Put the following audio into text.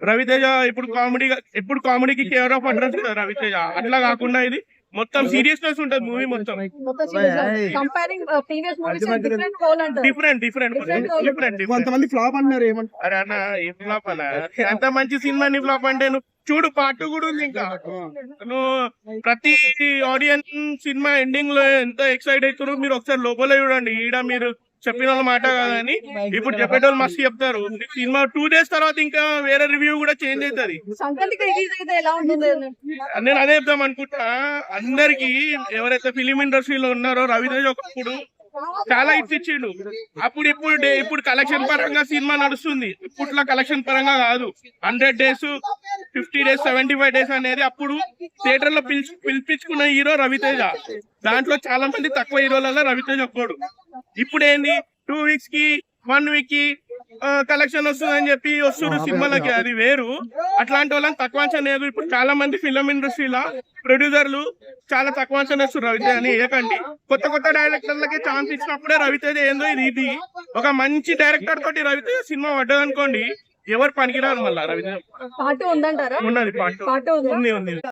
రవితేజ ఇప్పుడు కామెడీకి care of address కదా రవితేజ. అట్లా కాకుండా ఇది మొత్తం సీరియస్నెస్ ఉంటది మూవీ మొత్తం. డిఫరెంట్ కొంతమంది ఫ్లాప్ అన్నారు ఏమంటారు? అరే అన్న ఏం ఫ్లాప్ అన్న, ఎంత మంచి సినిమాని ఫ్లాప్ అంటే నువ్వు చూడు పార్ట్ కూడా ఉంది ఇంకా. నువ్వు ప్రతి ఆడియన్స్ సినిమా ఎండింగ్ లో ఎంత ఎక్సైట్ అవుతారో మీరు ఒకసారి లోపల చూడండి. ఈడ మీరు చెప్పిన వాళ్ళ మాట కాదని ఇప్పుడు చెప్పేటోళ్ళు మస్తు చెప్తారు. సినిమా 2 days తర్వాత ఇంకా వేరే రివ్యూ కూడా చేంజ్ అవుతుంది. నేను అదే చెప్దాం అనుకుంటా అందరికి. ఎవరైతే ఫిలిం ఇండస్ట్రీలో ఉన్నారో రవితేజ ఒకప్పుడు చాలా హిట్స్ ఇచ్చిండు. ఇప్పుడు కలెక్షన్ పరంగా సినిమా నడుస్తుంది. ఇప్పట్లో కలెక్షన్ పరంగా కాదు. 100 days 50 days 75 days అనేది అప్పుడు థియేటర్ లో పిలిపించుకున్న హీరో రవితేజ. దాంట్లో చాలా మంది తక్కువ హీరోలలో రవితేజ ఒక్కడు. ఇప్పుడు ఏంది 2 weeks కి 1 week కి కలెక్షన్ వస్తుందని చెప్పి వస్తున్నారు సినిమాలకి. అది వేరు. అట్లాంటి వాళ్ళని తక్కువ అంచనా. ఇప్పుడు చాలా మంది ఫిలిం ఇండస్ట్రీలో ప్రొడ్యూసర్లు చాలా తక్కువ అంచనా వేస్తారు రవితేజ అని. ఏకండి కొత్త డైరెక్టర్లకి ఛాన్స్ ఇచ్చినప్పుడే రవితేజ ఏందో ఇది ఒక మంచి డైరెక్టర్ తోటి రవితేజ సినిమా పడ్డది అనుకోండి, ఎవరు పనికిరారు. మళ్ళీ రవితేజ పార్ట్ ఉందంటారా? ఉన్నది పార్ట్ ఉంది.